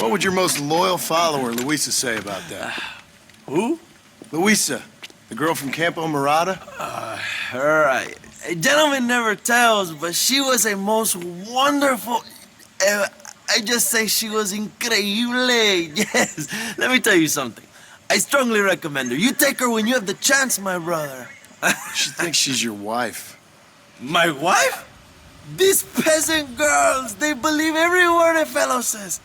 What would your most loyal follower, Luisa, say about that? Who? Luisa, the girl from Campo Murata? Her. A gentleman never tells, but she was a most wonderful... I just say she was increíble. Yes. Let me tell you something. I strongly recommend her. You take her when you have the chance, my brother. She thinks she's your wife. My wife? These peasant girls, they believe every word a fellow says.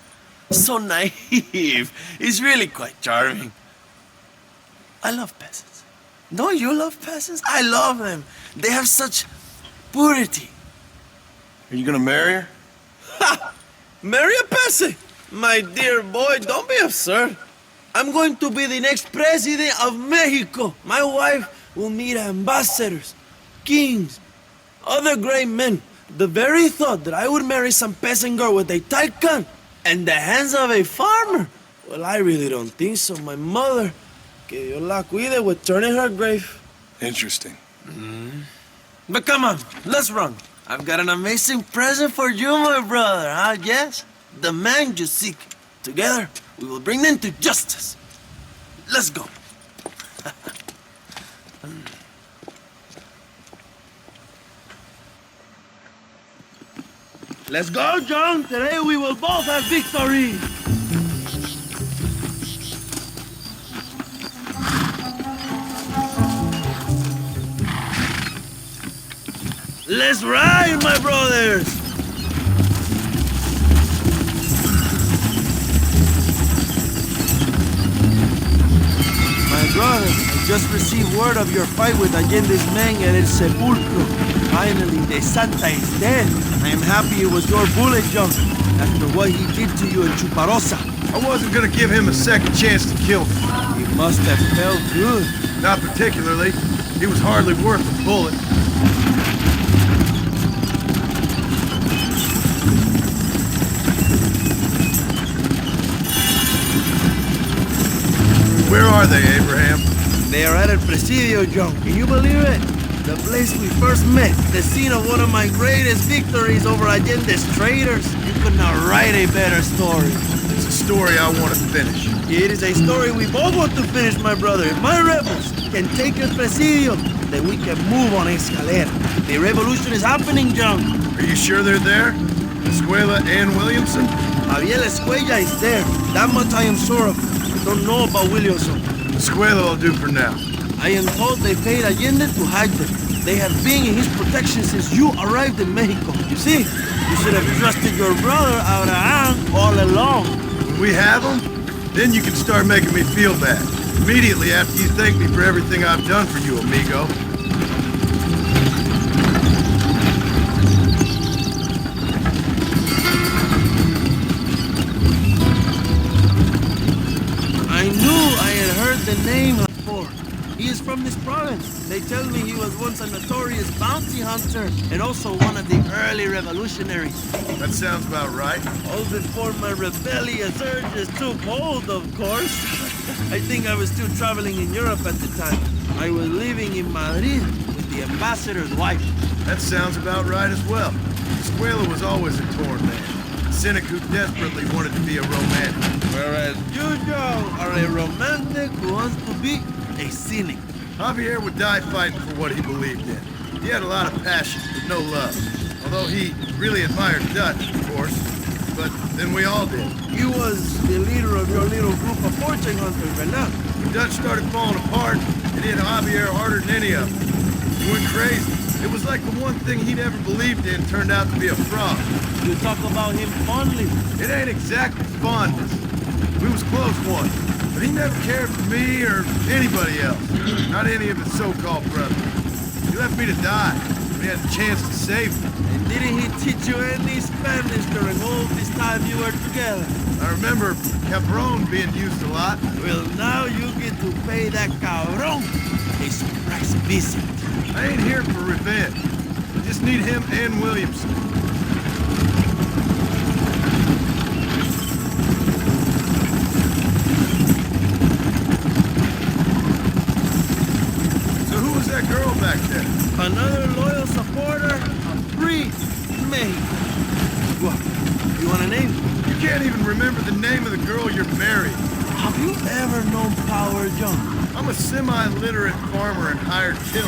So naive. It's really quite charming. I love peasants. Don't you love peasants? I love them. They have such purity. Are you gonna marry her? Ha! Marry a peasant? My dear boy, don't be absurd. I'm going to be the next president of Mexico. My wife will meet ambassadors, kings, other great men. The very thought that I would marry some peasant girl with a tight gun and the hands of a farmer, well, I really don't think so. My mother, que Dios la cuide, would turn in her grave. Interesting. But come on, let's run. I've got an amazing present for you, my brother, huh? Yes? The man you seek. Together, we will bring them to justice. Let's go. Let's go, John. Today we will both have victory. Let's ride, my brothers! My brother, I just received word of your fight with Allende's men at El Sepulcro. Finally, the Santa is dead. I am happy it was your bullet, John, after what he did to you in Chuparosa. I wasn't gonna give him a second chance to kill me. It must have felt good. Not particularly. He was hardly worth a bullet. Where are they, Abraham? They are at El Presidio, John. Can you believe it? The place we first met. The scene of one of my greatest victories over Allende's traitors. You could not write a better story. It's a story I want to finish. It is a story we both want to finish, my brother. If my rebels can take El Presidio, then we can move on Escalera. The revolution is happening, John. Are you sure they're there? Escuela and Williamson? Javier Escuella is there. That much I am sure of. I don't know about Williamson. Escuela will do for now. I am told they paid Allende to hide them. They have been in his protection since you arrived in Mexico. You see, you should have trusted your brother Abraham all along. When we have them, then you can start making me feel bad. Immediately after you thank me for everything I've done for you, amigo. I knew I had heard the name before. He is from this province. They tell me he was once a notorious bounty hunter and also one of the early revolutionaries. That sounds about right. All before my rebellious urges took hold, of course. I think I was still traveling in Europe at the time. I was living in Madrid with the ambassador's wife. That sounds about right as well. Escuela was always a torn man. A cynic who desperately wanted to be a romantic. Whereas you, Joe, are a romantic who wants to be a cynic. Javier would die fighting for what he believed in. He had a lot of passion, but no love. Although he really admired Dutch, of course. But then we all did. He was the leader of your little group of fortune hunters, ¿verdad? When Dutch started falling apart, it hit Javier harder than any of them. He went crazy. It was like the one thing he'd ever believed in turned out to be a fraud. You talk about him fondly. It ain't exactly fondness. We was close once, but he never cared for me or anybody else. Not any of his so-called brothers. He left me to die when he had the chance to save me. And didn't he teach you any Spanish during all this time you were together? I remember cabron being used a lot. Well, now you get to pay that cabron a surprise visit. I ain't here for revenge. I just need him and Williamson. So who was that girl back there? Another loyal supporter of free Mexico. What? You want a name? can't even remember the name of the girl you're married. Have you ever known power, John? I'm a semi-literate farmer and hired killer.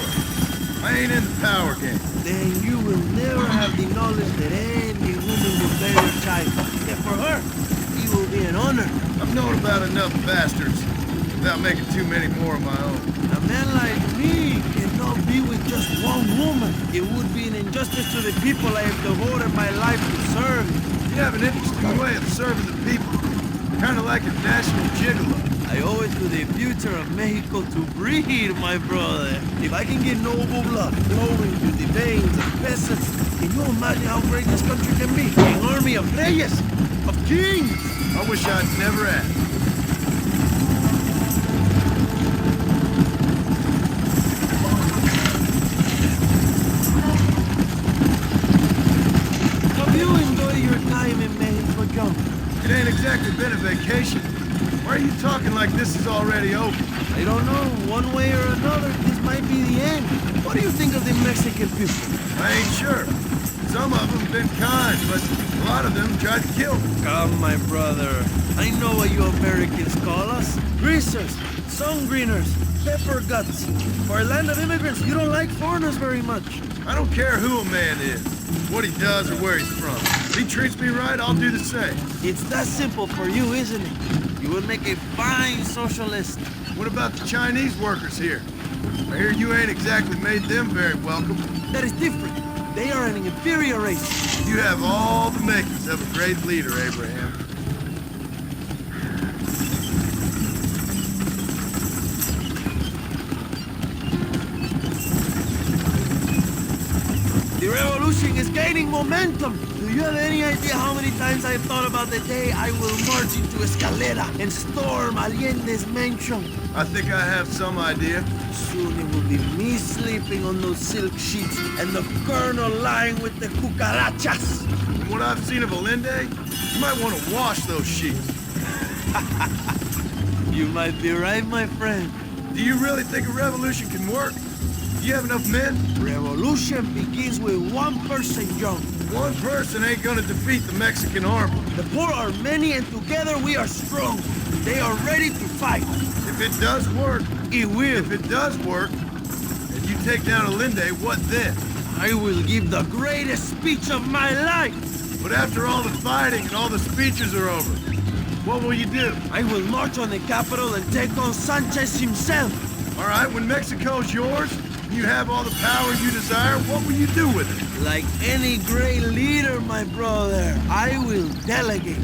I ain't in the power game. Then you will never have the knowledge that any woman will bear your child. Yet for her, it will be an honor. I've known about enough bastards without making too many more of my own. A man like me cannot be with just one woman. It would be an injustice to the people I have devoted my life to serve. You have an interesting way of serving the people. Kind of like a national gigolo. I owe it to the future of Mexico to breed, my brother. If I can get noble blood flowing through the veins of peasants, can you imagine how great this country can be? An army of reyes, of kings. I wish I'd never asked. Have you enjoyed your time in Mexico, John? It ain't exactly been a vacation. Why are you talking like this is already over? I don't know. One way or another, this might be the end. What do you think of the Mexican people? I ain't sure. Some of them have been kind, but a lot of them tried to kill me. Come, my brother. I know what you Americans call us. Greasers, sun greeners, pepper guts. For a land of immigrants, you don't like foreigners very much. I don't care who a man is, what he does or where he's from. If he treats me right, I'll do the same. It's that simple for you, isn't it? You would make a fine socialist. What about the Chinese workers here? I hear you ain't exactly made them very welcome. That is different. They are an inferior race. You have all the makings of a great leader, Abraham. The revolution is gaining momentum. Do you have any idea how many times I've thought about the day I will march into Escalera and storm Allende's mansion? I think I have some idea. Soon it will be me sleeping on those silk sheets and the colonel lying with the cucarachas. From what I've seen of Allende, you might want to wash those sheets. You might be right, my friend. Do you really think a revolution can work? Do you have enough men? Revolution begins with one person, John. One person ain't gonna defeat the Mexican army. The poor are many and together we are strong. They are ready to fight. If it does work, It will. if it does work, and you take down Allende, what then? I will give the greatest speech of my life. But after all the fighting and all the speeches are over, what will you do? I will march on the capital and take on Sanchez himself. All right, when Mexico's yours, and you have all the power you desire, what will you do with it? Like any great leader, my brother, I will delegate.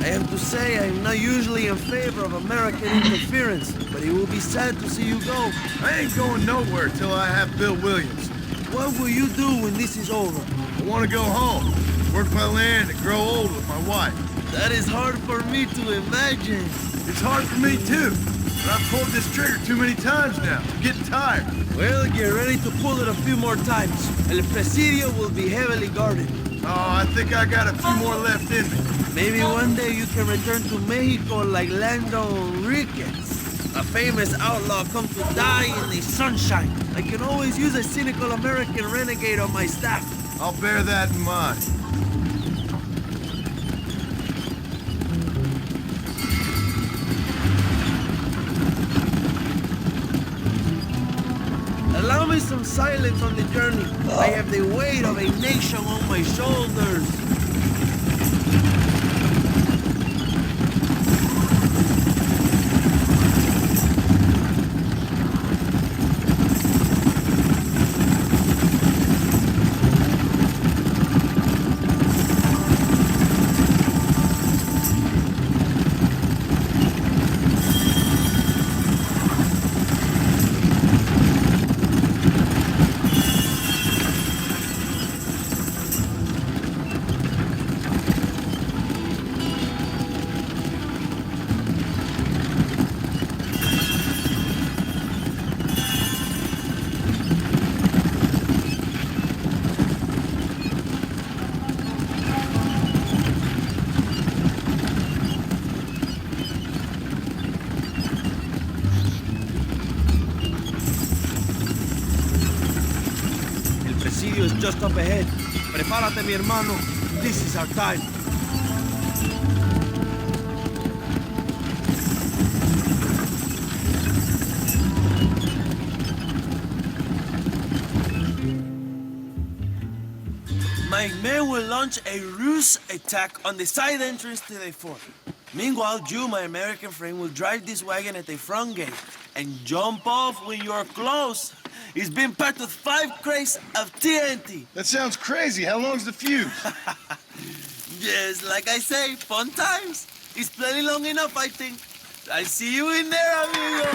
I have to say, I'm not usually in favor of American interference, but it will be sad to see you go. I ain't going nowhere till I have Bill Williams. What will you do when this is over? I want to go home, work my land, and grow old with my wife. That is hard for me to imagine. It's hard for me too, but I've pulled this trigger too many times now. I'm getting tired. Well, get ready to pull it a few more times. El Presidio will be heavily guarded. Oh, I think I got a few more left in me. Maybe one day you can return to Mexico like Lando Enriquez. A famous outlaw come to die in the sunshine. I can always use a cynical American renegade on my staff. I'll bear that in mind. Allow me some silence on the journey. I have the weight of a nation on my shoulders. presidio is just up ahead. Prepárate, mi hermano. This is our time. My men will launch a ruse attack on the side entrance to the fort. Meanwhile, you, my American friend, will drive this wagon at the front gate and jump off when you're close. It's been packed with 5 crates of TNT. That sounds crazy. How long's the fuse? Yes, like I say, fun times. It's plenty long enough, I think. I see you in there, amigo.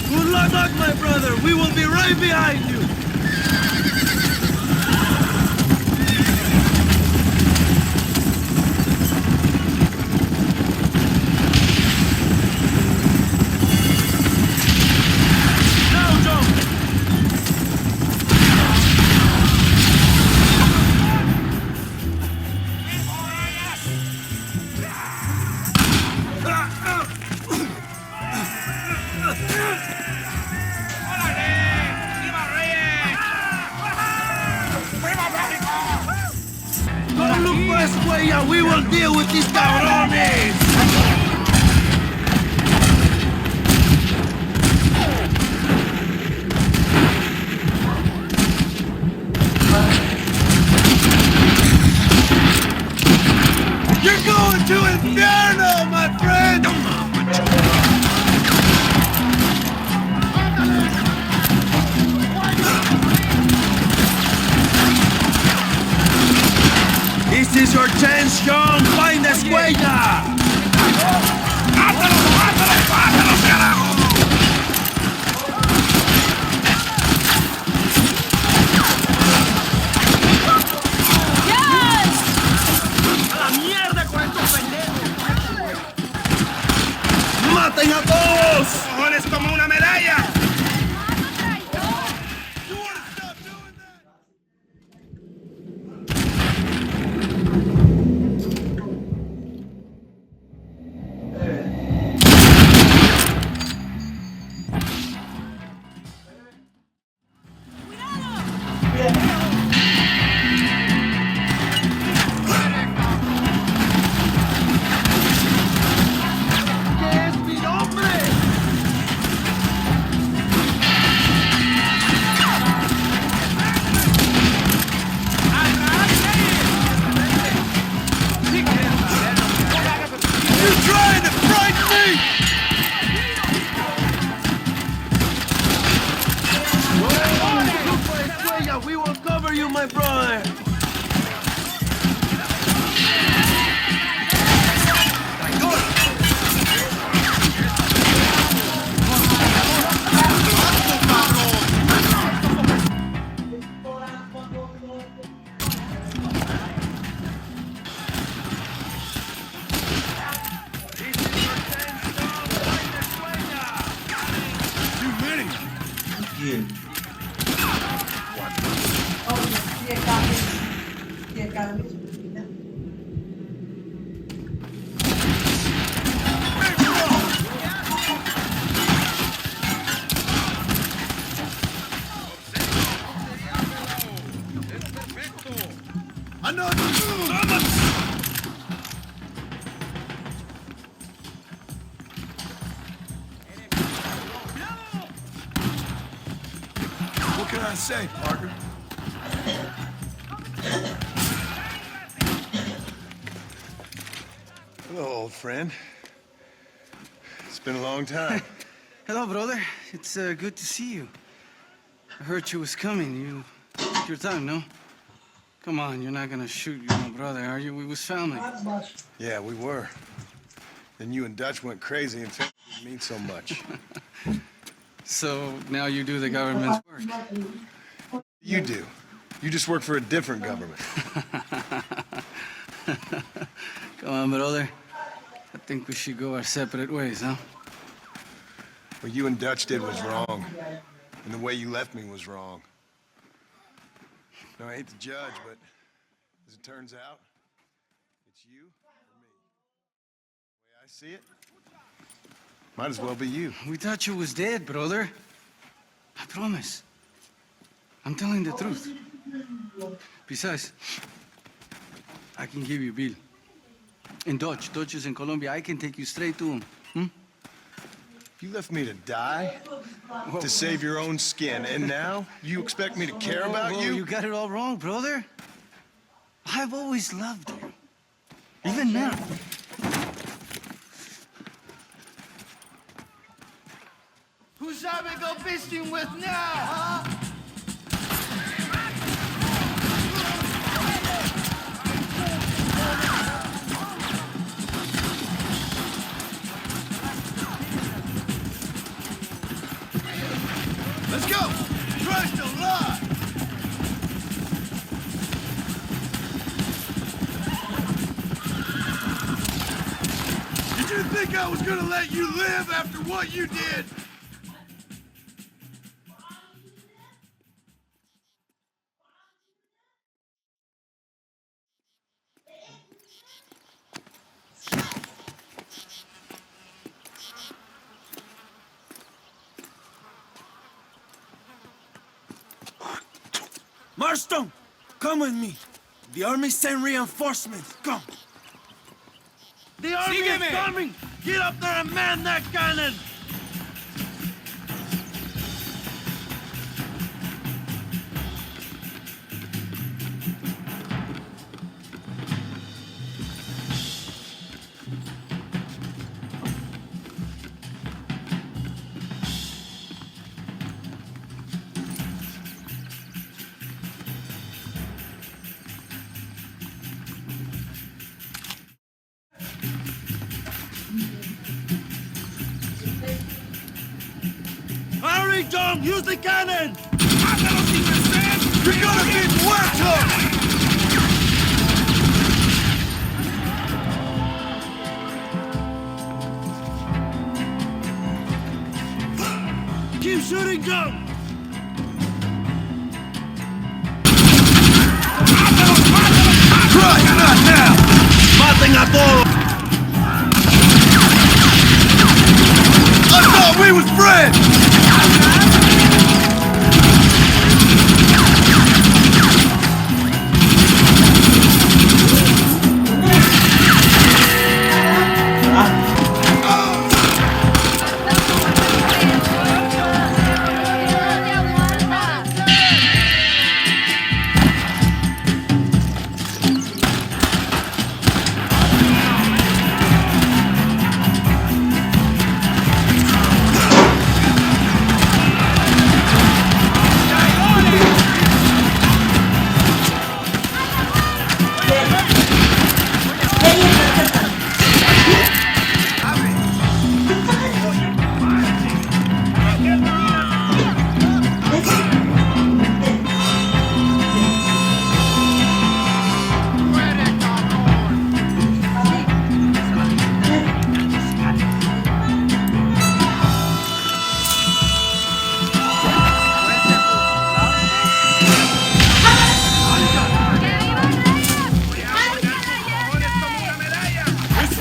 Good luck, my brother. We will be right behind you. We will deal with these cabrones! You're going to Inferno, my friend! This is your chance, John! Find the escuela! ¡Mátalos, mátalos, mátalos, carajo! ¡Yes! ¡A la mierda con estos pendejos! ¡Maten a todos! ¡Cojones como una medalla! We will cover you, my brother! What can I say, Parker? Hello, old friend. It's been a long time. Hello, brother. It's good to see you. I heard you was coming. You took your time, no? Come on, you're not gonna shoot your brother, are you? We was family. Yeah, we were. Then you and Dutch went crazy and it didn't mean so much. So now you do the government's work. You do. You just work for a different government. Come on, brother. I think we should go our separate ways, huh? What you and Dutch did was wrong. And the way you left me was wrong. No, I hate to judge, but as it turns out, it's you or me. The way I see it, might as well be you. We thought you was dead, brother. I promise. I'm telling the truth. Besides, I can give you a bill. In Dutch. Dutch is in Colombia. I can take you straight to him. You left me to die? To save your own skin, and now you expect me to care about Whoa, you? You got it all wrong, brother. I've always loved you. Even now. Who's I go fishing with now, huh? Let's go! Christ alive! Did you think I was gonna let you live after what you did? Marston, come with me. The army sent reinforcements. Come. The army is coming! Get up there and man that cannon! Hurry, John! Use the cannon! You're gonna get wet up! Keep shooting, John! Christ, not now! Maten a todos! I thought we was friends!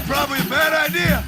Probably a bad idea.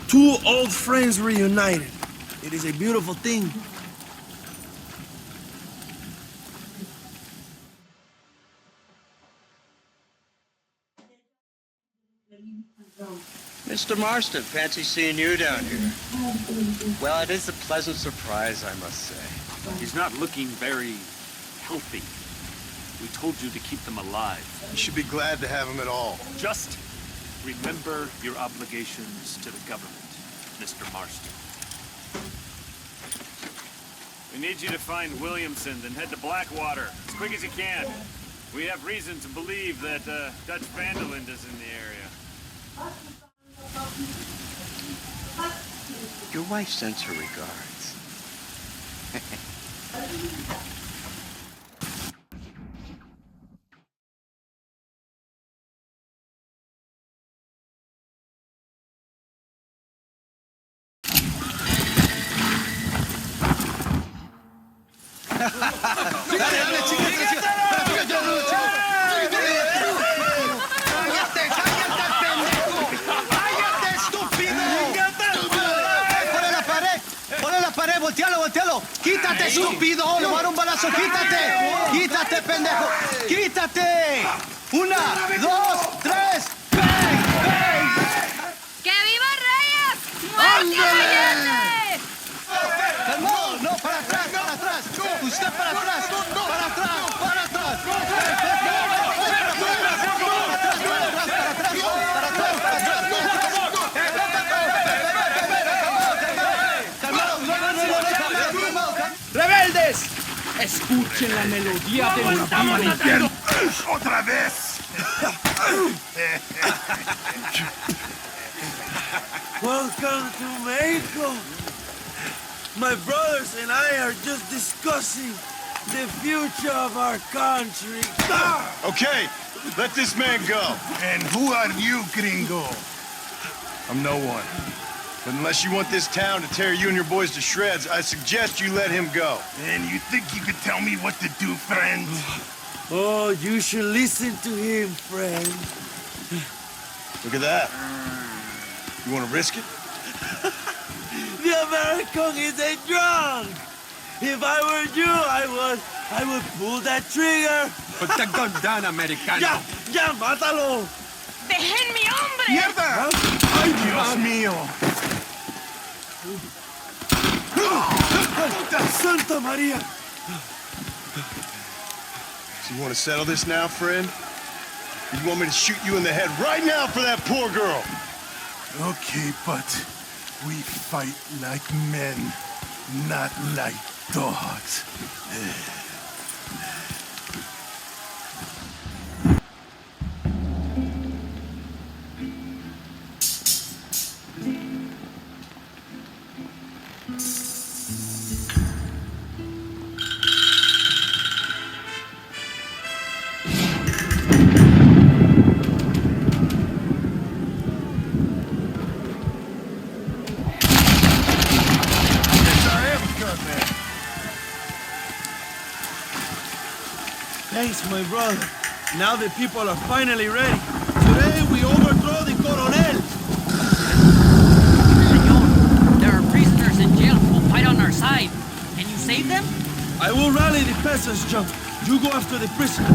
Two old friends reunited. It is a beautiful thing. Mr. Marston, fancy seeing you down here. Well, it is a pleasant surprise, I must say. He's not looking very healthy. We told you to keep them alive. You should be glad to have him at all. Just remember your obligations to the government, Mr. Marston. We need you to find Williamson and head to Blackwater as quick as you can. We have reason to believe that Dutch Vanderland is in the area. Your wife sends her regards. Voltealo. Quítate, estúpido. Le voy a dar un balazo. Quítate, pendejo. Quítate. 1, 2, 3. ¡Bang! ¡Bang! ¡Que viva Reyes! ¡Muerte! ¡Calmón! No, para atrás. Usted para atrás. Para atrás. ¡Rebeldes! Escuchen la melodía del diablo. ¡Otra vez! Welcome to Mexico. My brothers and I are just discussing the future of our country. Okay, let this man go. And who are you, gringo? I'm no one. But unless you want this town to tear you and your boys to shreds, I suggest you let him go. And you think you could tell me what to do, friend? Oh, you should listen to him, friend. Look at that. You want to risk it? The American is a drunk. If I were you, I would pull that trigger. Put the gun down, americano. Ya, mátalo. ¡Dejen mi hombre! ¡Mierda! ¡Ay, Dios mío! Santa Maria. So you want to settle this now, friend? Or you want me to shoot you in the head right now for that poor girl? Okay, but we fight like men, not like dogs. Thanks, my brother. Now the people are finally ready. Today we overthrow the coronel. Senor, there are prisoners in jail who will fight on our side. Can you save them? I will rally the peasants, John. You go after the prisoner.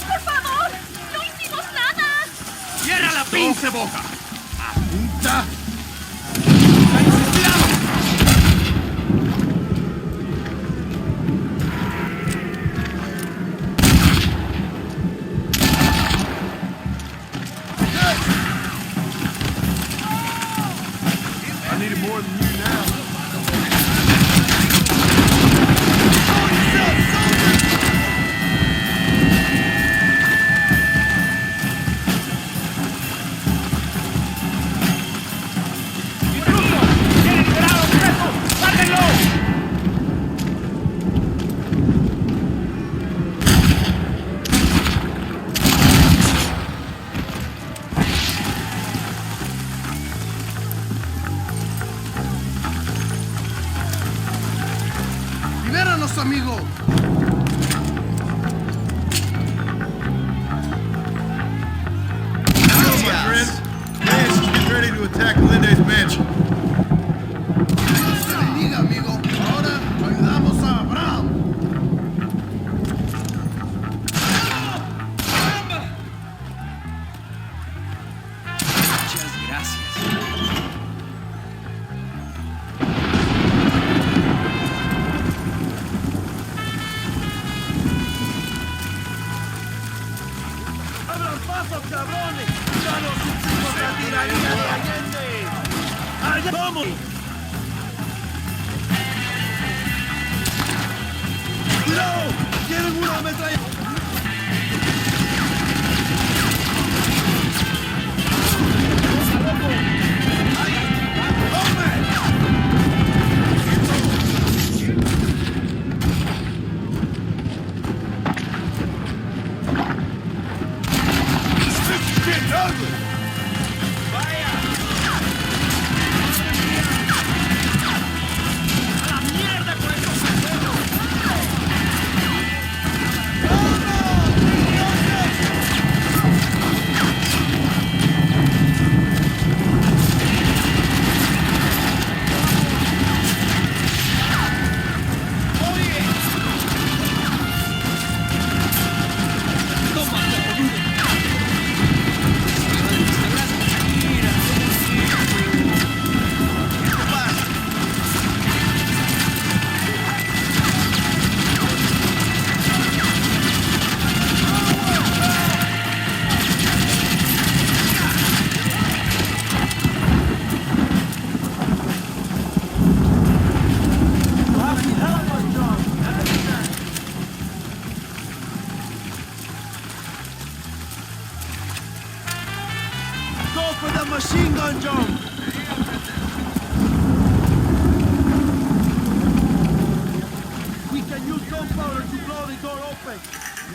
¡Por favor! ¡No hicimos nada! ¡Cierra la pinche boca! ¡Apunta! I needed more than you now. ¡Libéranos, amigo! Now, my friends, Reyes is getting ready to attack Linde's mansion. Dios te bendiga, amigo. Ahora ayudamos a Abraham. Gracias. ¡Abran paso, cabrones! ¡Ya nos hicimos la tiranía de Allende! ¡Allá vamos! ¡Cuidado! ¡Tienen una ametralladora! Go for the machine gun jump! We can use gunpowder to blow the door open.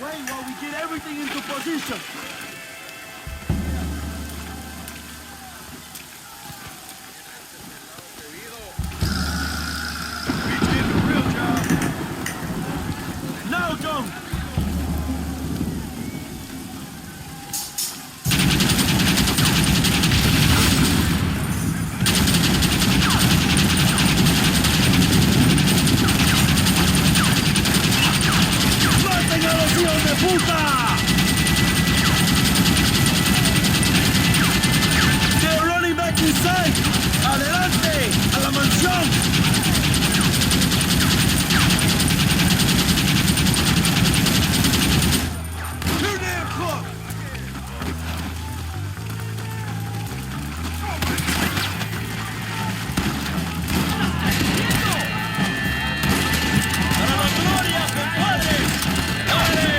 Wait while we get everything into position. Beach did a real job. Now jump! ¡Maten a los hijos de puta! They're running back inside! ¡Adelante! ¡A la mansión! Too damn close! ¡Para la gloria, compadre! ¡Dale!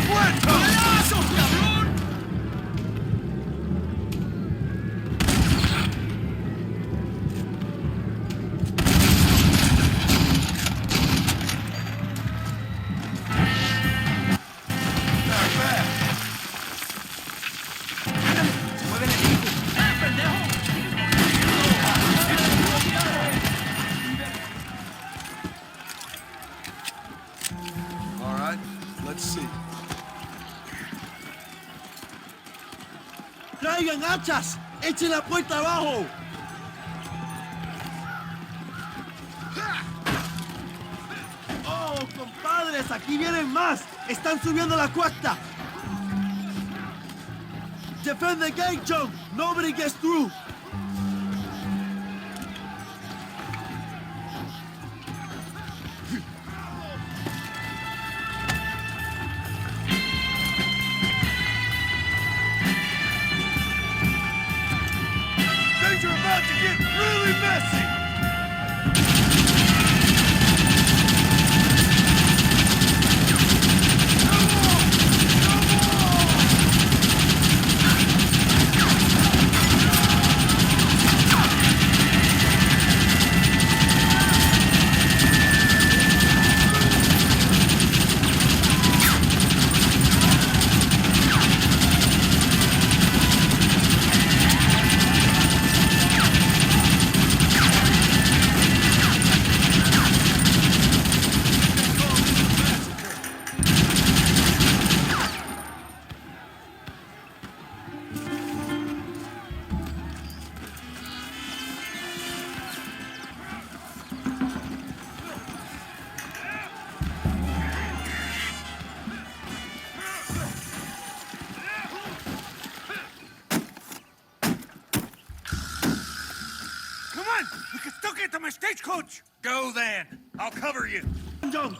¡Muerto! ¡Balazos, cabrón! Not bad. All right, let's see. ¡Traigan hachas! ¡Echen la puerta abajo! ¡Oh, compadres! ¡Aquí vienen más! ¡Están subiendo la cuesta! Defend the gate, John! Nobody gets through! Things are about to get really messy. on! We can still get to my stagecoach! Go then. I'll cover you. Don't.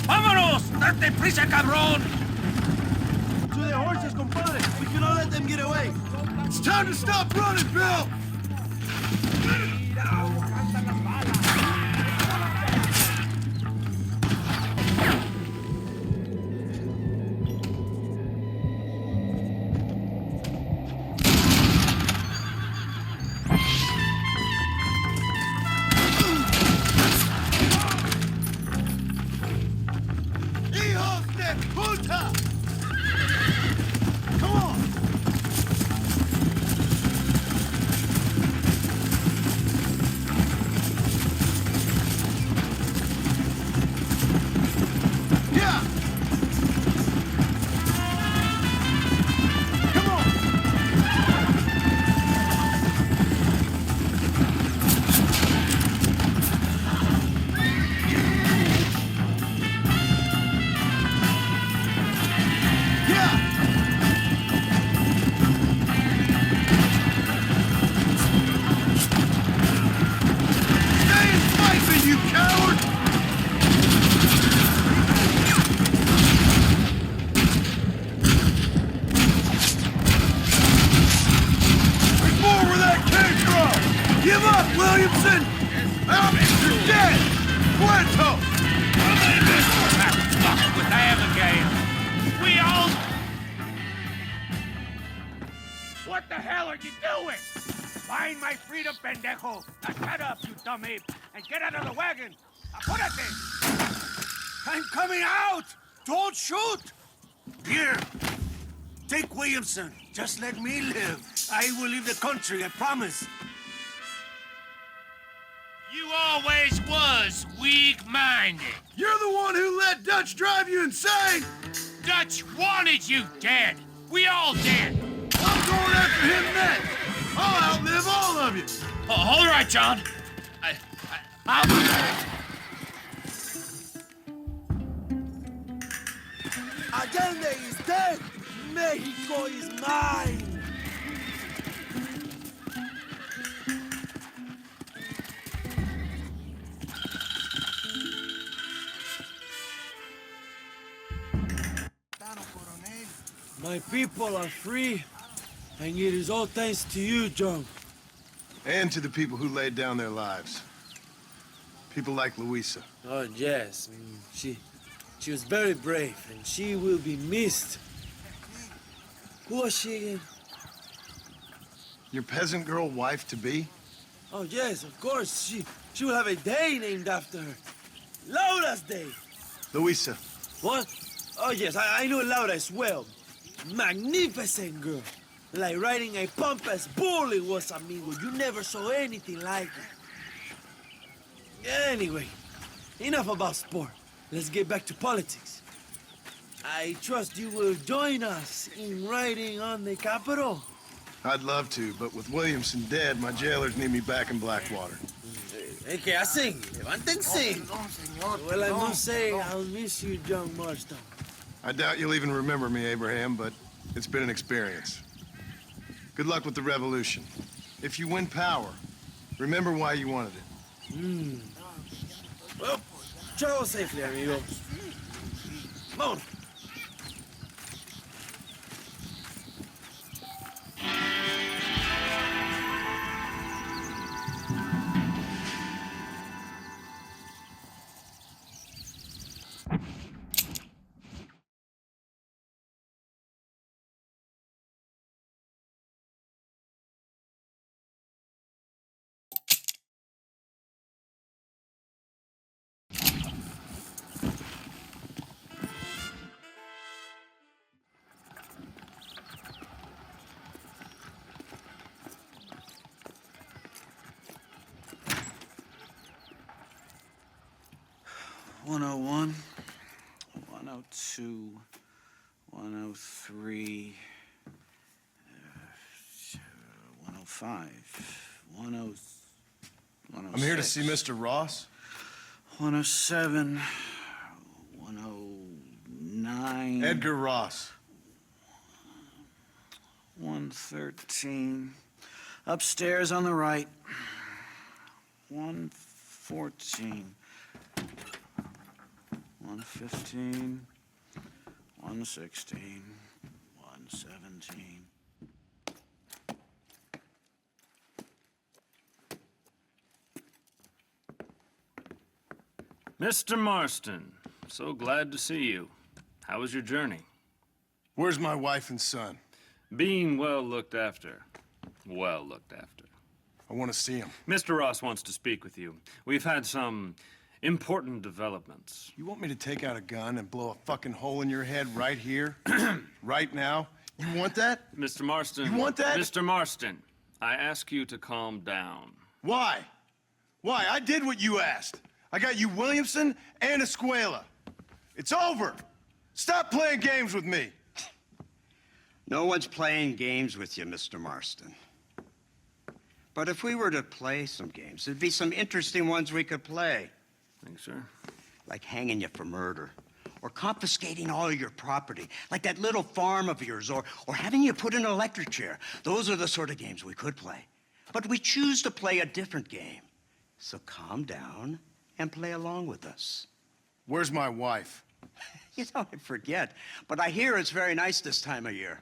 Vámonos! Date prisa, cabrón! To their horses, compadre. We cannot let them get away. It's time to stop running, Bill! Give up, Williamson! You're dead! Puerto! With Abigail. We all... What the hell are you doing? Find my freedom, pendejo! Now shut up, you dumb ape, and get out of the wagon! Apúrate! I'm coming out! Don't shoot! Here! Take Williamson. Just let me live. I will leave the country, I promise. You always was weak-minded. You're the one who let Dutch drive you insane! Dutch wanted you dead. We all did. I'm going after him next! I'll outlive all of you! All right, John. Allende is dead! Mexico is mine! My people are free, and it is all thanks to you, John. And to the people who laid down their lives. People like Luisa. Oh, yes. She was very brave, and she will be missed. Who was she again? Your peasant girl wife-to-be? Oh, yes, of course. She will have a day named after her. Laura's Day. Luisa. What? Oh, yes, I know Laura as well. Magnificent girl. Like riding a pompous bull it was, amigo. You never saw anything like it. Anyway, enough about sport. Let's get back to politics. I trust you will join us in riding on the Capitol. I'd love to, but with Williamson dead, my jailers need me back in Blackwater. ¿Qué hacen? Levántense. Well, I must say, I'll miss you, John Marston. I doubt you'll even remember me, Abraham, but it's been an experience. Good luck with the revolution. If you win power, remember why you wanted it. Well, travel safely, amigo. Vámonos. $101, $102, $103, $105, I'm here to see Mr. Ross. 107, 109. Edgar Ross. 113. Upstairs on the right. 114. 115. 116. 117. Mr. Marston, so glad to see you. How was your journey? Where's my wife and son? Being well looked after. Well looked after. I want to see him. Mr. Ross wants to speak with you. We've had some important developments. You want me to take out a gun and blow a fucking hole in your head right here? Right now? You want that? Mr. Marston. You want that? Mr. Marston, I ask you to calm down. Why? Why? I did what you asked. I got you Williamson and Escuela. It's over. Stop playing games with me. No one's playing games with you, Mr. Marston. But if we were to play some games, there'd be some interesting ones we could play. Thanks, sir. Like hanging you for murder, or confiscating all of your property, like that little farm of yours, or having you put in an electric chair. Those are the sort of games we could play. But we choose to play a different game. So calm down and play along with us. Where's my wife? You know, I forget, but I hear it's very nice this time of year.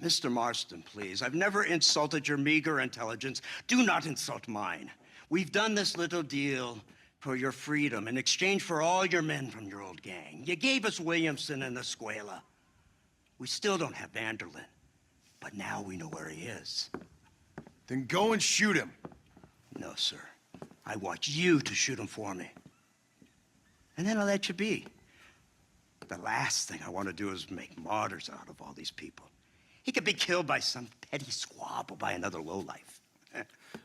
Mr. Marston, please, I've never insulted your meager intelligence. Do not insult mine. We've done this little deal for your freedom in exchange for all your men from your old gang. You gave us Williamson and Escuela. We still don't have Vanderlyn, but now we know where he is. Then go and shoot him. No, sir. I want you to shoot him for me. And then I'll let you be. The last thing I want to do is make martyrs out of all these people. He could be killed by some petty squab or by another lowlife.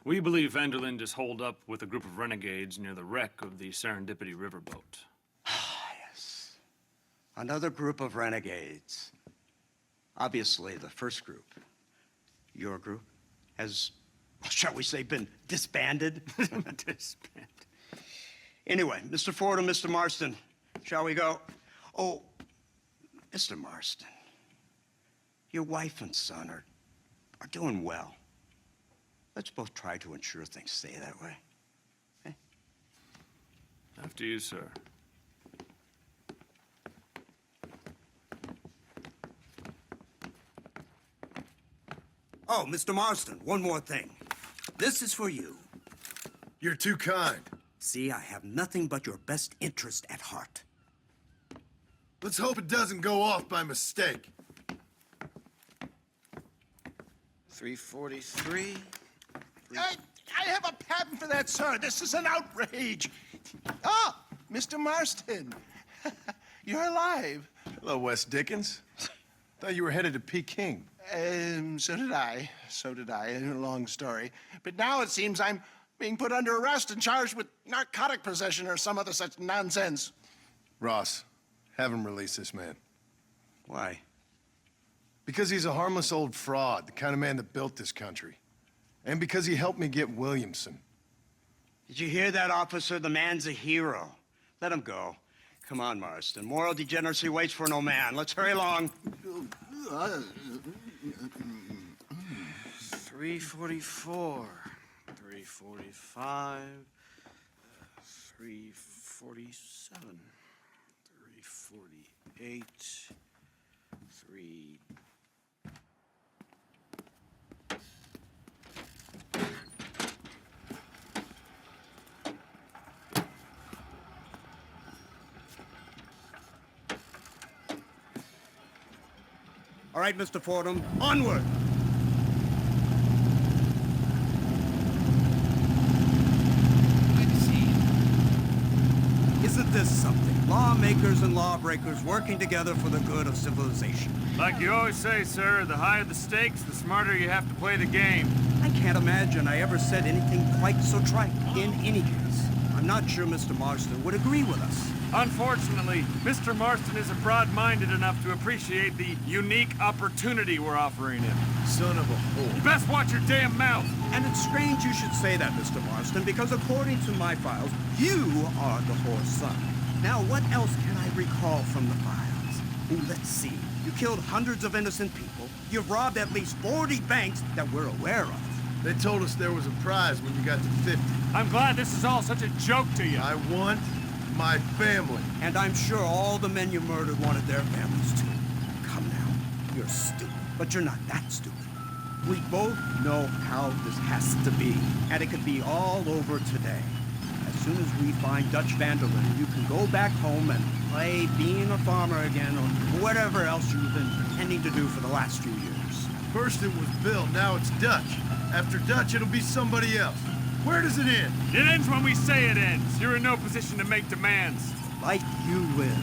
We believe Vanderlyn is holed up with a group of renegades near the wreck of the Serendipity riverboat. Yes. Another group of renegades. Obviously, the first group, your group, has, shall we say, been disbanded? Disbanded. Anyway, Mr. Ford and Mr. Marston, shall we go? Oh, Mr. Marston, your wife and son are doing well. Let's both try to ensure things stay that way. Okay? After you, sir. Oh, Mr. Marston, one more thing. This is for you. You're too kind. See, I have nothing but your best interest at heart. Let's hope it doesn't go off by mistake. 343. I have a patent for that, sir. This is an outrage. Oh, Mr. Marston. You're alive. Hello, Wes Dickens. Thought you were headed to Peking. So did I. So did I. A long story. But now it seems I'm being put under arrest and charged with narcotic possession or some other such nonsense. Ross, have him release this man. Why? Because he's a harmless old fraud, the kind of man that built this country. And because he helped me get Williamson. Did you hear that, officer? The man's a hero. Let him go. Come on, Marston. Moral degeneracy waits for no man. Let's hurry along. 344. 345. 347. 348. 3... All right, Mr. Fordham, onward! Isn't this something? Lawmakers and lawbreakers working together for the good of civilization. Like you always say, sir, the higher the stakes, the smarter you have to play the game. I can't imagine I ever said anything quite so trite. In any case, I'm not sure Mr. Marston would agree with us. Unfortunately, Mr. Marston isn't broad-minded enough to appreciate the unique opportunity we're offering him. Son of a whore. You best watch your damn mouth! And it's strange you should say that, Mr. Marston, because according to my files, you are the whore's son. Now, what else can I recall from the files? Ooh, let's see. You killed hundreds of innocent people. You've robbed at least 40 banks that we're aware of. They told us there was a prize when you got to 50. I'm glad this is all such a joke to you. I want my family. And I'm sure all the men you murdered wanted their families too. Come now. You're stupid, but you're not that stupid. We both know how this has to be, and it could be all over today. As soon as we find Dutch van der Linde, you can go back home and play being a farmer again, or whatever else you've been pretending to do for the last few years. First it was Bill, now it's Dutch. After Dutch, it'll be somebody else. Where does it end? It ends when we say it ends. You're in no position to make demands. Like you live.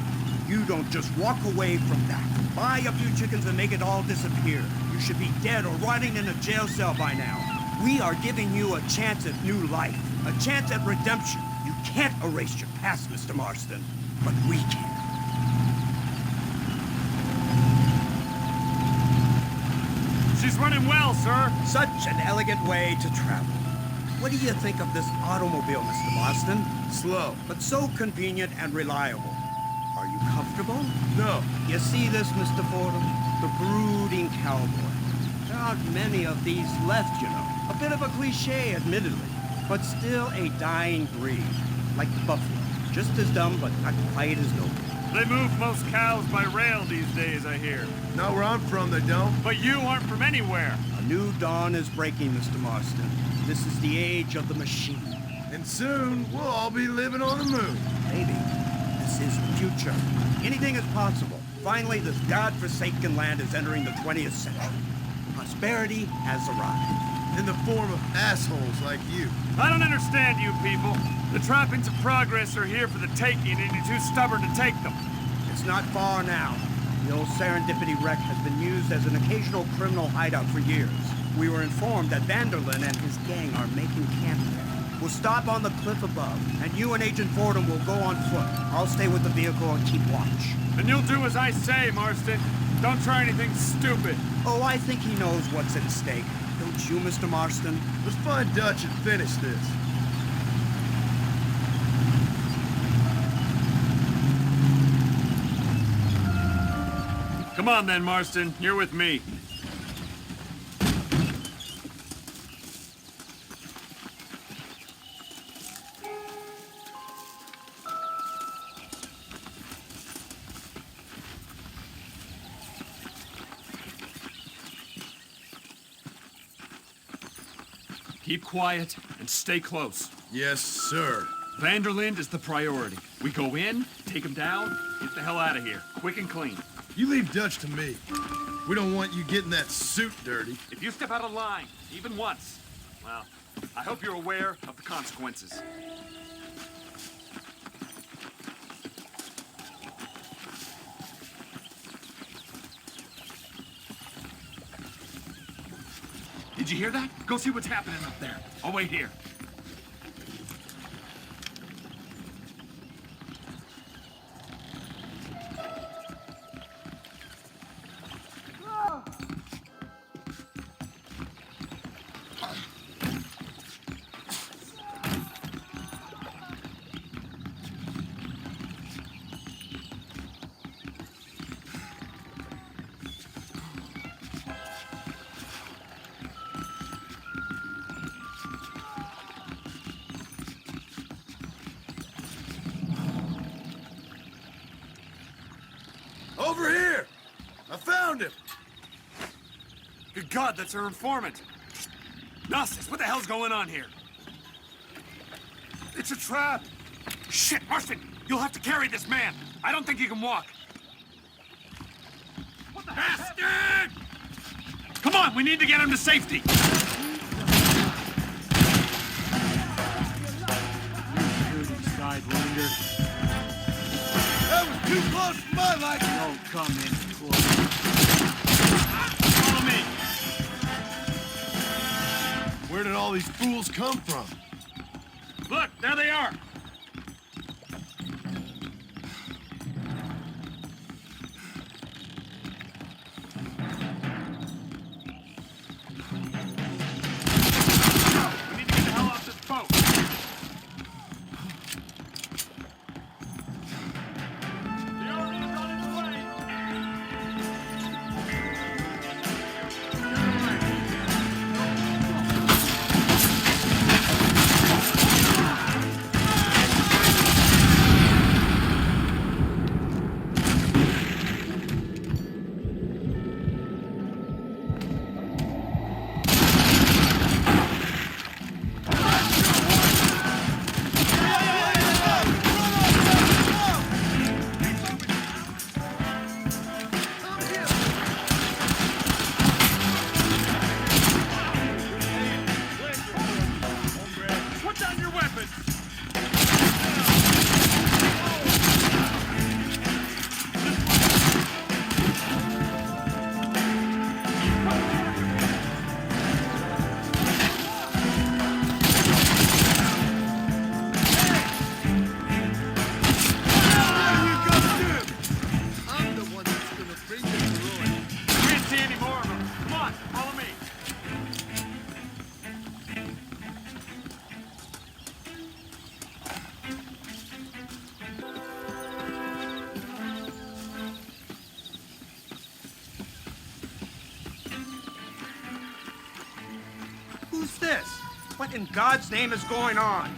You don't just walk away from that. Buy a few chickens and make it all disappear. You should be dead or rotting in a jail cell by now. We are giving you a chance at new life. A chance at redemption. You can't erase your past, Mr. Marston. But we can. She's running well, sir. Such an elegant way to travel. What do you think of this automobile, Mr. Marston? Slow. But so convenient and reliable. Are you comfortable? No. You see this, Mr. Fordham? The brooding cowboy. There aren't many of these left, you know. A bit of a cliche, admittedly, but still a dying breed. Like the buffalo. Just as dumb, but not quite as noble. They move most cows by rail these days, I hear. Not where I'm from, they don't. But you aren't from anywhere. A new dawn is breaking, Mr. Marston. This is the age of the machine. And soon, we'll all be living on the moon. Maybe. This is the future. Anything is possible. Finally, this godforsaken land is entering the 20th century. Prosperity has arrived. In the form of assholes like you. I don't understand you people. The trappings of progress are here for the taking, and you're too stubborn to take them. It's not far now. The old Serendipity wreck has been used as an occasional criminal hideout for years. We were informed that van der Linde and his gang are making camp there. We'll stop on the cliff above, and you and Agent Fordham will go on foot. I'll stay with the vehicle and keep watch. And you'll do as I say, Marston. Don't try anything stupid. Oh, I think he knows what's at stake. Don't you, Mr. Marston? Let's find Dutch and finish this. Come on then, Marston. You're with me. Keep quiet and stay close. Yes, sir. Van der Linde is the priority. We go in, take him down, get the hell out of here. Quick and clean. You leave Dutch to me. We don't want you getting that suit dirty. If you step out of line, even once, well, I hope you're aware of the consequences. Did you hear that? Go see what's happening up there. I'll wait here. Over here! I found him! Good God, that's our informant. Gnosis, what the hell's going on here? It's a trap! Shit, Marston! You'll have to carry this man! I don't think he can walk! What the bastard! Come on, we need to get him to safety! Sidewinder. That was too close for my liking! Don't come in close. Follow me! Where did all these fools come from? Look, there they are! We need to get the hell off this boat! They already got it away! Who's this? What in God's name is going on?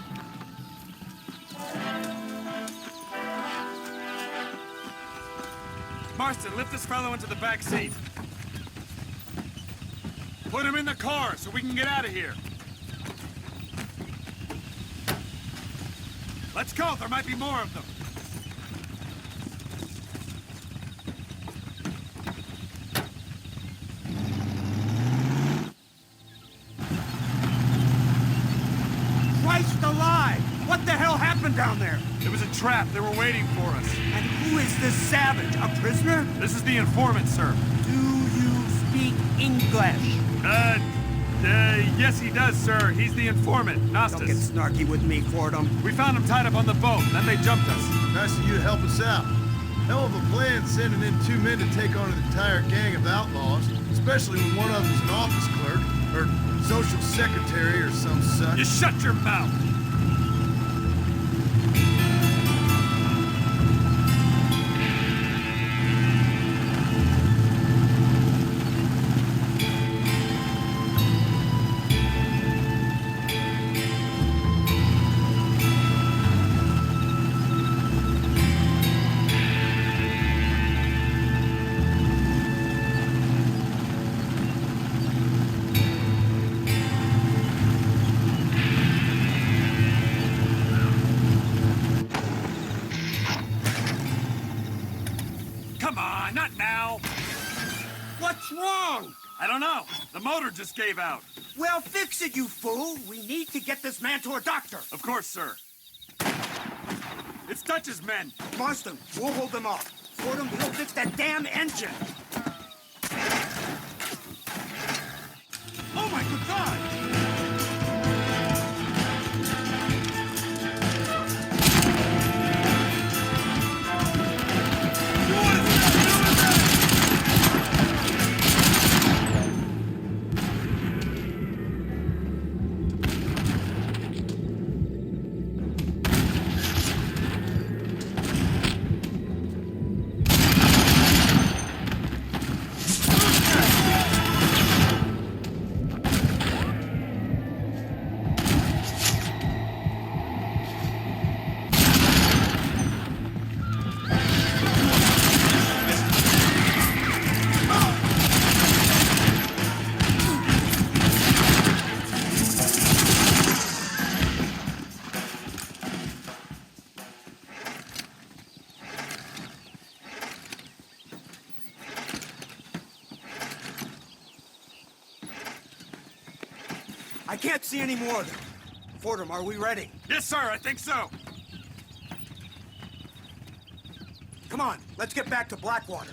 Marston, lift this fellow into the back seat. Put him in the car so we can get out of here. Let's go, there might be more of them. Christ alive! What the hell happened down there? It was a trap, they were waiting for us. And who is this savage? A prisoner? This is the informant, sir. Do you speak English? Yes he does, sir. He's the informant, Don't get Nostis. snarky with me, Fordham. We found him tied up on the boat, then they jumped us. Nice of you to help us out. Hell of a plan sending in 2 men to take on an entire gang of outlaws, especially when one of them's an office clerk, or social secretary, or some such. You shut your mouth! Come on, not now! What's wrong? I don't know. The motor just gave out. Well, fix it, you fool. We need to get this man to a doctor. Of course, sir. It's Dutch's men. Marston, we'll hold them off. Fordham, we'll fix that damn engine. Oh, my good God! I can't see any more of them. Fordham, are we ready? Yes, sir, I think so. Come on, let's get back to Blackwater.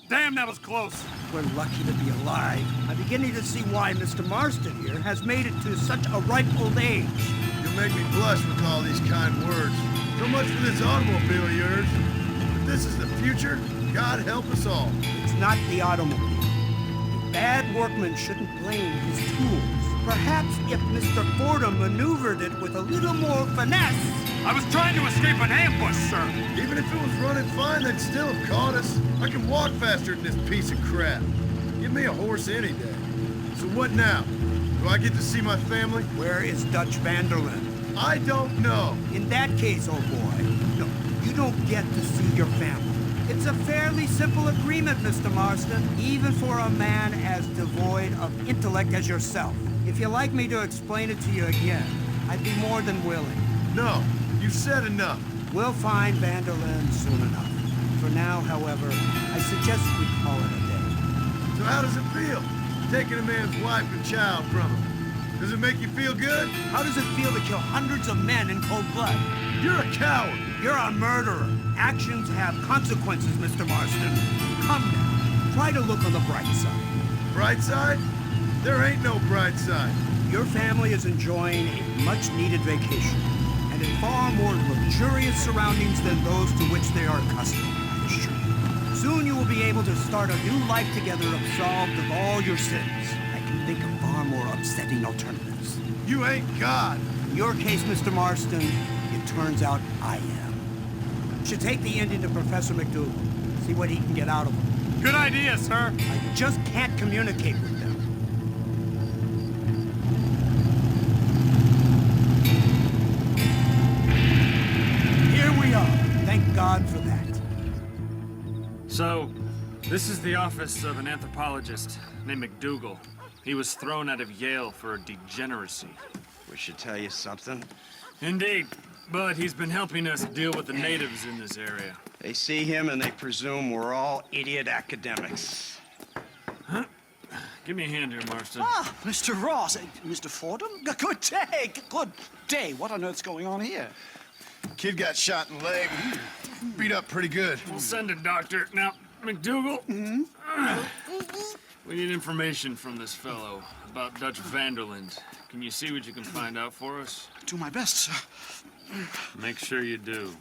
Damn, that was close. We're lucky to be alive. I'm beginning to see why Mr. Marston here has made it to such a ripe old age. You'll make me blush with all these kind words. So much for this automobile of yours. If this is the future, God help us all. It's not the automobile. A bad workman shouldn't blame his tools. Perhaps if Mr. Fordham maneuvered it with a little more finesse. I was trying to escape an ambush, sir. Even if it was running fine, they'd still have caught us. I can walk faster than this piece of crap. Give me a horse any day. So what now? Do I get to see my family? Where is Dutch Vanderlyn? I don't know. In that case, old boy, no, you don't get to see your family. It's a fairly simple agreement, Mr. Marston, even for a man as devoid of intellect as yourself. If you'd like me to explain it to you again, I'd be more than willing. No, you've said enough. We'll find Vanderlyn soon enough. For now, however, I suggest we call it a day. So how does it feel, taking a man's wife and child from him? Does it make you feel good? How does it feel to kill hundreds of men in cold blood? You're a coward. You're a murderer. Actions have consequences, Mr. Marston. Come now. Try to look on the bright side. Bright side? There ain't no bright side. Your family is enjoying a much-needed vacation, and in far more luxurious surroundings than those to which they are accustomed, I assure you. Soon you will be able to start a new life together absolved of all your sins. I can think of far more upsetting alternatives. You ain't God. In your case, Mr. Marston, it turns out I am. Should take the Indian to Professor McDougal. See what he can get out of him. Good idea, sir. I just can't communicate with them. Here we are. Thank God for that. So, this is the office of an anthropologist named McDougal. He was thrown out of Yale for a degeneracy. We should tell you something. Indeed, but he's been helping us deal with the natives in this area. They see him and they presume we're all idiot academics. Huh? Give me a hand here, Marston. Ah, Mr. Ross, Mr. Fordham. Good day, good day. What on earth's going on here? Kid got shot in the leg. Beat up pretty good. We'll send a doctor. Now, McDougal, we need information from this fellow about Dutch Vanderland. Can you see what you can find out for us? Do my best, sir. Make sure you do.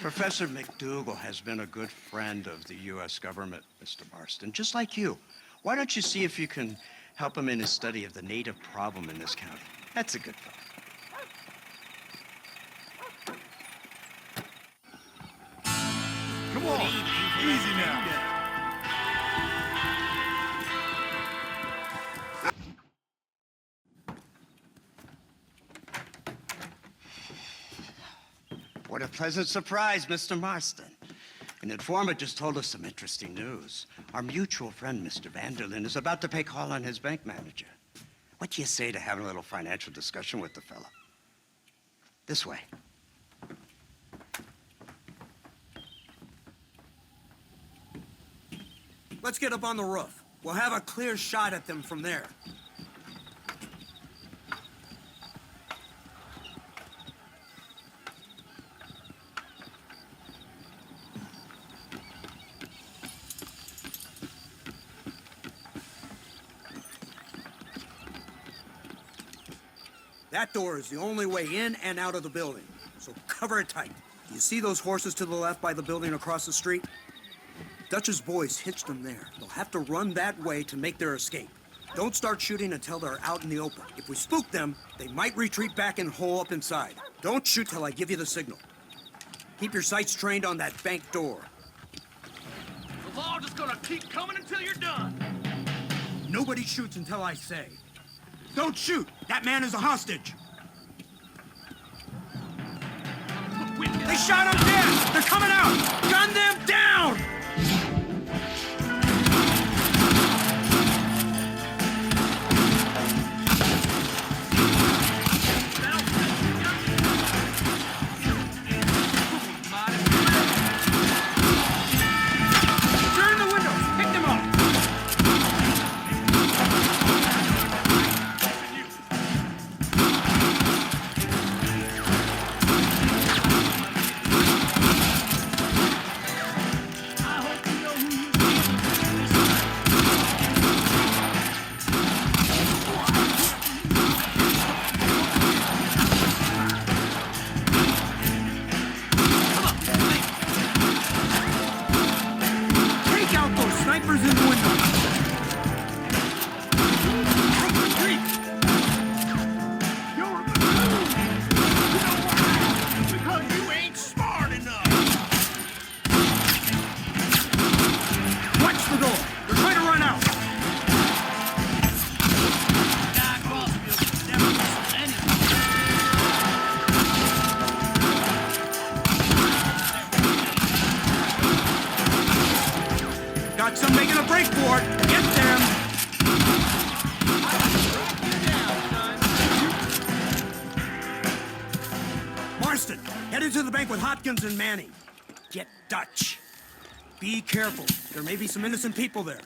Professor McDougal has been a good friend of the U.S. government, Mr. Marston, just like you. Why don't you see if you can help him in his study of the native problem in this county? That's a good fellow. Come on, easy now. What a pleasant surprise, Mr. Marston. An informant just told us some interesting news. Our mutual friend, Mr. Vanderlyn, is about to pay call on his bank manager. What do you say to having a little financial discussion with the fella? This way. Let's get up on the roof. We'll have a clear shot at them from there. That door is the only way in and out of the building, so cover it tight. Do you see those horses to the left by the building across the street? Dutch's boys hitched them there. They'll have to run that way to make their escape. Don't start shooting until they're out in the open. If we spook them, they might retreat back and hole up inside. Don't shoot till I give you the signal. Keep your sights trained on that bank door. The law just gonna keep coming until you're done. Nobody shoots until I say. Don't shoot! That man is a hostage! They shot him dead! They're coming out! Gun them down! Turn the windows! Pick them up! Take out those snipers in the window! Because you ain't smart enough. Watch the door! They're trying to run out! Got some making a break for it! Get them! Marston, head into the bank with Hopkins and Manning. Get Dutch. Be careful. There may be some innocent people there.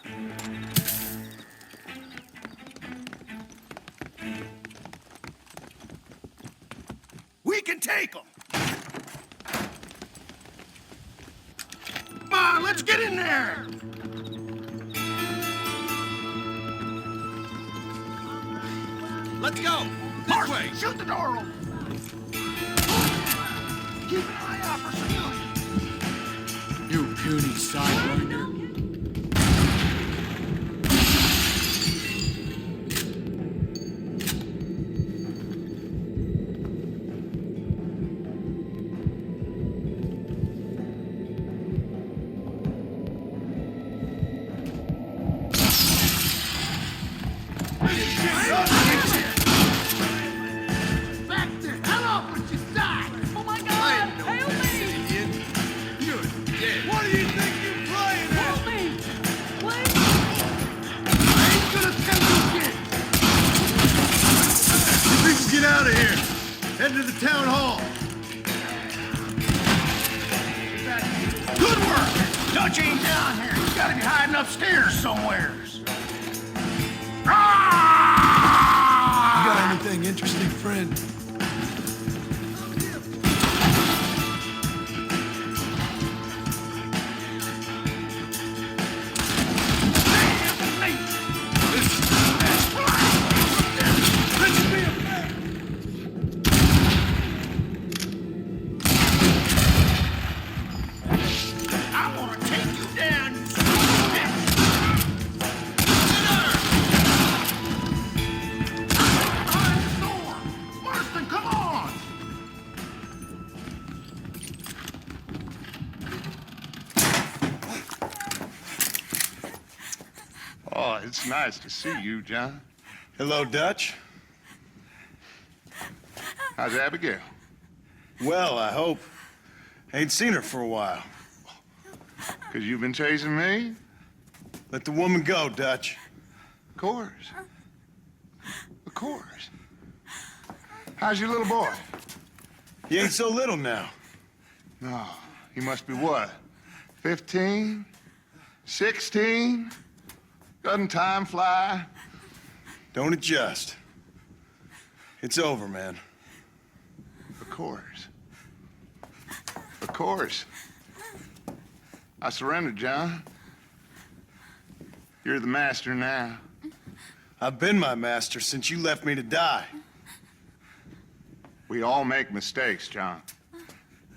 We can take them. Come on, let's get in there. Let's go. This way. Shoot the door open. Keep an eye out for civilians. You puny sidewinder. What do you think you're playing at? Help me! Please! I ain't gonna tell you again. You people get out of here. Head to the town hall. Good work! Dutch ain't down here. He's gotta be hiding upstairs somewheres. You got anything interesting, friend? I'm gonna take you down, you Marston, come on! Oh, it's nice to see you, John. Hello, Dutch. How's Abigail? Well, I hope. Ain't seen her for a while. 'Cause you've been chasing me? Let the woman go, Dutch. Of course. Of course. How's your little boy? He ain't so little now. No, he must be what? 15? 16? Doesn't time fly? Don't adjust. It's over, man. Of course. Of course. I surrendered, John. You're the master now. I've been my master since you left me to die. We all make mistakes, John.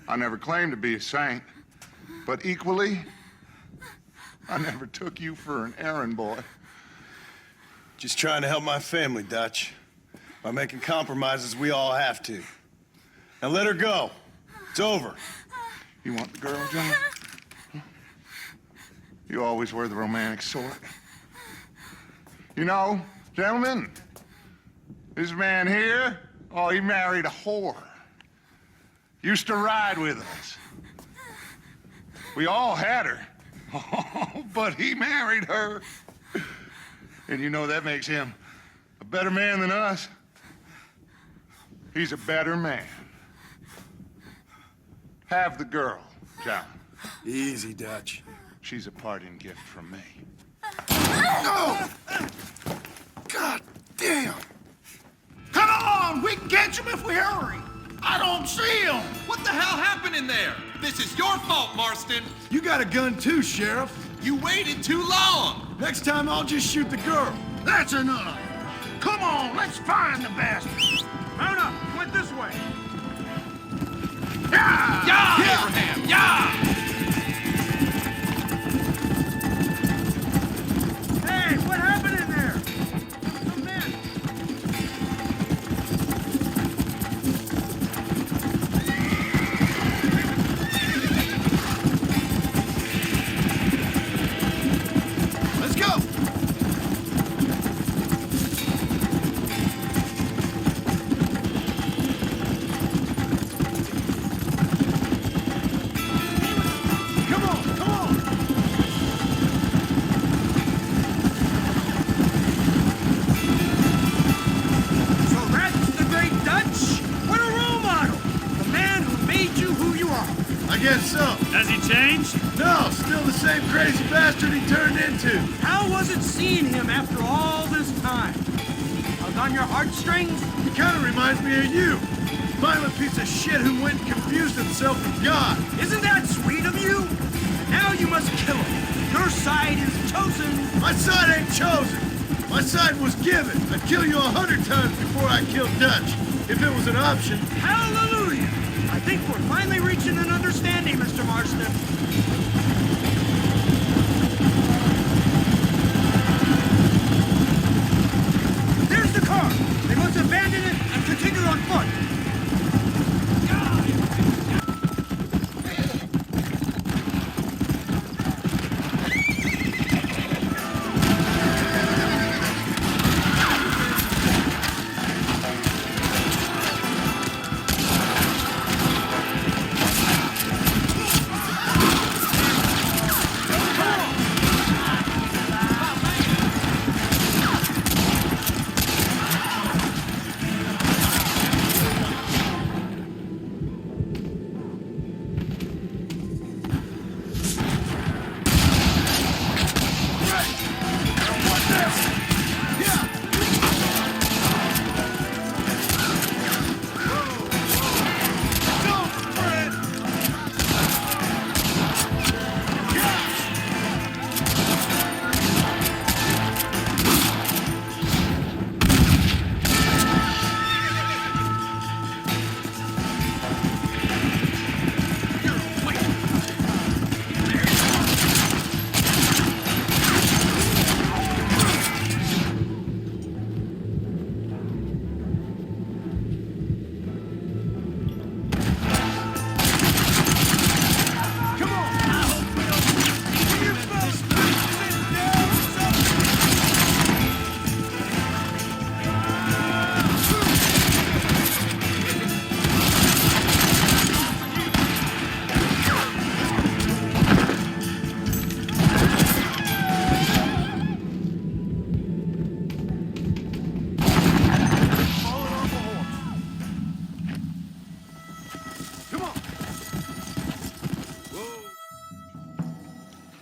I never claimed to be a saint, but equally, I never took you for an errand boy. Just trying to help my family, Dutch. By making compromises we all have to. Now let her go. It's over. You want the girl, John? You always were the romantic sort. You know, gentlemen, this man here, oh, he married a whore. Used to ride with us. We all had her. Oh, but he married her. And you know that makes him a better man than us. He's a better man. Have the girl, John. Easy, Dutch. She's a parting gift from me. No! God damn! Come on! We can catch him if we hurry! I don't see him! What the hell happened in there? This is your fault, Marston. You got a gun too, Sheriff. You waited too long. Next time I'll just shoot the girl. That's enough! Come on, let's find the bastard! Mount up! Went this way! Yeah! Yeah, Abraham, yeah! Hey, what happened in there? Some men. Let's go! Come on, come on! So that's the great Dutch? What a role model! The man who made you who you are. I guess so. Has he changed? No, still the same crazy bastard he turned into. How was it seeing him after all this time? Hug on your heartstrings? He kind of reminds me of you. Violent piece of shit who went and confused himself with God. Isn't that sweet of you? And now you must kill him. Your side is chosen. My side ain't chosen. My side was given. I'd kill you 100 times before I killed Dutch, if it was an option. Hallelujah! I think we're finally reaching an understanding, Mr. Marston. There's the car. They must abandon it and continue on foot.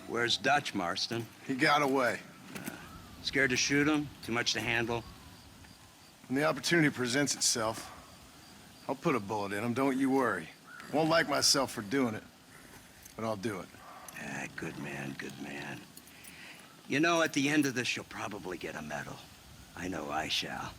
Where's Dutch, Marston? He got away. Scared to shoot him? Too much to handle? When the opportunity presents itself, I'll put a bullet in him, don't you worry. Won't like myself for doing it, but I'll do it. Ah, good man, good man. You know, at the end of this, you'll probably get a medal. I know I shall.